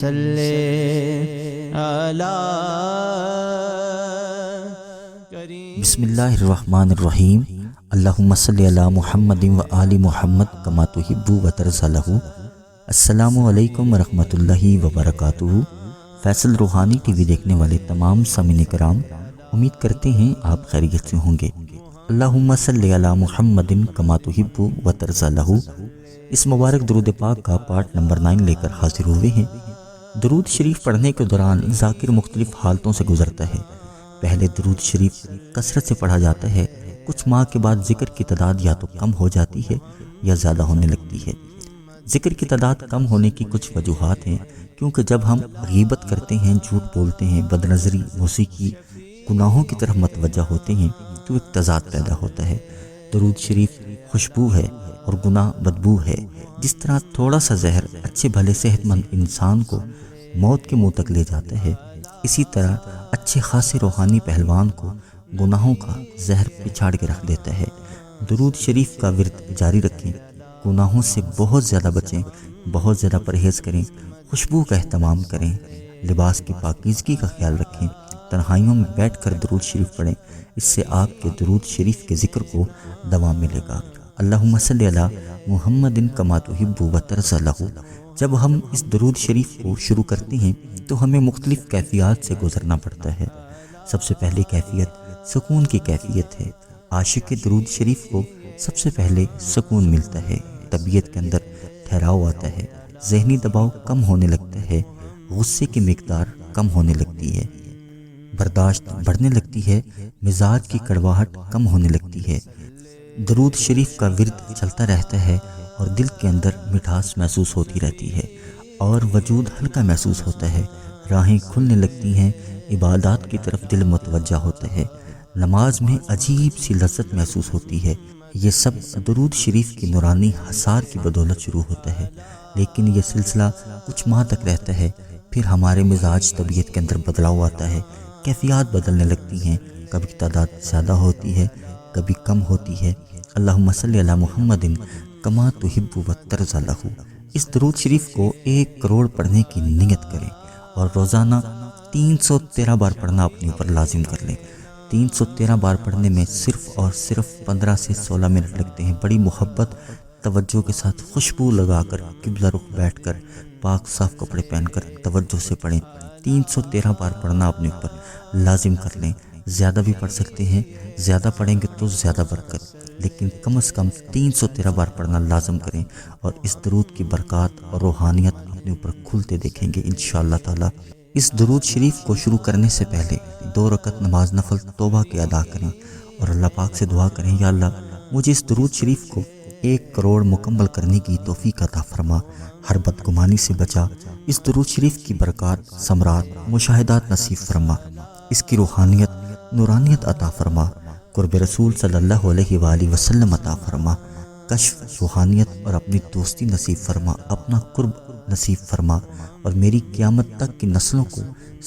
بسم اللہ الرحمن الرحیم۔ اللہم صلی علی محمد و آل محمد کما تحب و ترضی لہ۔ السلام علیکم ورحمۃ اللہ وبرکاتہ۔ فیصل روحانی ٹی وی دیکھنے والے تمام سامعین کرام، امید کرتے ہیں آپ خیریت سے ہوں گے۔ اللہم صلی علی محمد کما تحب و ترضی لہ۔ اس مبارک درود پاک کا پارٹ نمبر 9 لے کر حاضر ہوئے ہیں۔ درود شریف پڑھنے کے دوران ذاکر مختلف حالتوں سے گزرتا ہے۔ پہلے درود شریف کثرت سے پڑھا جاتا ہے، کچھ ماہ کے بعد ذکر کی تعداد یا تو کم ہو جاتی ہے یا زیادہ ہونے لگتی ہے۔ ذکر کی تعداد کم ہونے کی کچھ وجوہات ہیں، کیونکہ جب ہم غیبت کرتے ہیں، جھوٹ بولتے ہیں، بدنظری، موسیقی، گناہوں کی طرف متوجہ ہوتے ہیں تو ایک تضاد پیدا ہوتا ہے۔ درود شریف خوشبو ہے اور گناہ بدبو ہے۔ جس طرح تھوڑا سا زہر اچھے بھلے صحت مند انسان کو موت کے منہ تک لے جاتا ہے، اسی طرح اچھے خاصے روحانی پہلوان کو گناہوں کا زہر پچھاڑ کے رکھ دیتا ہے۔ درود شریف کا ورد جاری رکھیں، گناہوں سے بہت زیادہ بچیں، بہت زیادہ پرہیز کریں، خوشبو کا اہتمام کریں، لباس کی پاکیزگی کا خیال رکھیں، تنہائیوں میں بیٹھ کر درود شریف پڑھیں۔ اس سے آپ کے درود شریف کے ذکر کو دوام ملے گا۔ اللہم صلی علی محمد کما تحب و ترضی لہ۔ جب ہم اس درود شریف کو شروع کرتے ہیں تو ہمیں مختلف کیفیات سے گزرنا پڑتا ہے۔ سب سے پہلی کیفیت سکون کی کیفیت ہے۔ عاشق درود شریف کو سب سے پہلے سکون ملتا ہے، طبیعت کے اندر ٹھہراؤ آتا ہے، ذہنی دباؤ کم ہونے لگتا ہے، غصے کی مقدار کم ہونے لگتی ہے، برداشت بڑھنے لگتی ہے، مزاج کی کڑواہٹ کم ہونے لگتی ہے۔ درود شریف کا ورد چلتا رہتا ہے اور دل کے اندر مٹھاس محسوس ہوتی رہتی ہے اور وجود ہلکا محسوس ہوتا ہے، راہیں کھلنے لگتی ہیں، عبادات کی طرف دل متوجہ ہوتا ہے، نماز میں عجیب سی لذت محسوس ہوتی ہے۔ یہ سب درود شریف کی نورانی حصار کی بدولت شروع ہوتا ہے، لیکن یہ سلسلہ کچھ ماہ تک رہتا ہے، پھر ہمارے مزاج طبیعت کے اندر بدلاؤ آتا ہے، کیفیات بدلنے لگتی ہیں، کبھی تعداد زیادہ ہوتی ہے، کبھی کم ہوتی ہے۔ اللہم صلی علی محمد کما تحب و ترضی لہ۔ اس درود شریف کو 1 کروڑ پڑھنے کی نیت کریں اور روزانہ 313 بار پڑھنا اپنے اوپر لازم کر لیں۔ 313 بار پڑھنے میں صرف اور صرف 15 سے 16 منٹ لگتے ہیں۔ بڑی محبت توجہ کے ساتھ خوشبو لگا کر قبلہ رخ بیٹھ کر پاک صاف کپڑے پہن کر توجہ سے پڑھیں۔ 313 بار پڑھنا اپنے اوپر لازم کر لیں۔ زیادہ بھی پڑھ سکتے ہیں، زیادہ پڑھیں گے تو زیادہ برکت، لیکن کم از کم 313 بار پڑھنا لازم کریں اور اس درود کی برکات اور روحانیت اپنے اوپر کھلتے دیکھیں گے انشاءاللہ تعالی۔ اس درود شریف کو شروع کرنے سے پہلے 2 رکعت نماز نفل توبہ کے ادا کریں اور اللہ پاک سے دعا کریں، یا اللہ مجھے اس درود شریف کو 1 کروڑ مکمل کرنے کی توفیق عطا فرما، ہر بدگمانی سے بچا، اس درود شریف کی برکات ثمرات مشاہدات نصیب فرما، اس کی روحانیت نورانیت عطا فرما، قرب رسول صلی اللہ علیہ وآلہ وسلم عطا فرما، کشف روحانیت اور اپنی دوستی نصیب فرما، اپنا قرب نصیب فرما، اور میری قیامت تک کی نسلوں کو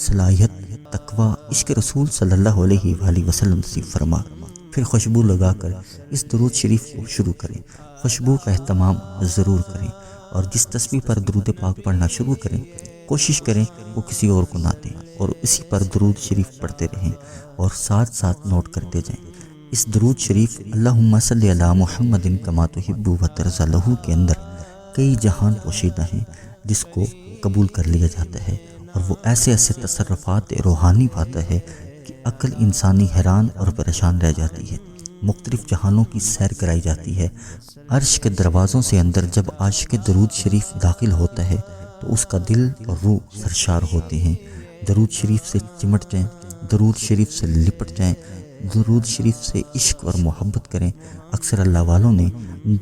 صلاحیت، تقوی، عشق رسول صلی اللہ علیہ وآلہ وسلم نصیب فرما۔ پھر خوشبو لگا کر اس درود شریف کو شروع کریں۔ خوشبو کا اہتمام ضرور کریں اور جس تسبیح پر درود پاک پڑھنا شروع کریں کوشش کریں وہ کسی اور کو نہ دیں اور اسی پر درود شریف پڑھتے رہیں اور ساتھ ساتھ نوٹ کرتے جائیں۔ اس درود شریف اللہم صلی علی محمد کما تحب و ترضی لہ کے اندر کئی جہان پوشیدہ ہیں جس کو قبول کر لیا جاتا ہے، اور وہ ایسے ایسے تصرفات روحانی پاتا ہے کہ عقل انسانی حیران اور پریشان رہ جاتی ہے۔ مختلف جہانوں کی سیر کرائی جاتی ہے۔ عرش کے دروازوں سے اندر جب عاشق درود شریف داخل ہوتا ہے تو اس کا دل اور روح سرشار ہوتے ہیں۔ درود شریف سے چمٹ جائیں، درود شریف سے لپٹ جائیں، درود شریف سے عشق اور محبت کریں۔ اکثر اللہ والوں نے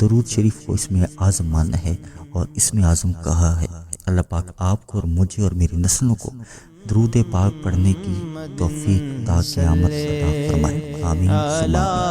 درود شریف کو اسم اعظم مانا ہے اور اسم اعظم کہا ہے۔ اللہ پاک آپ کو اور مجھے اور میری نسلوں کو درود پاک پڑھنے کی توفیق تا قیامت عطا فرمائے، آمین ثم آمین۔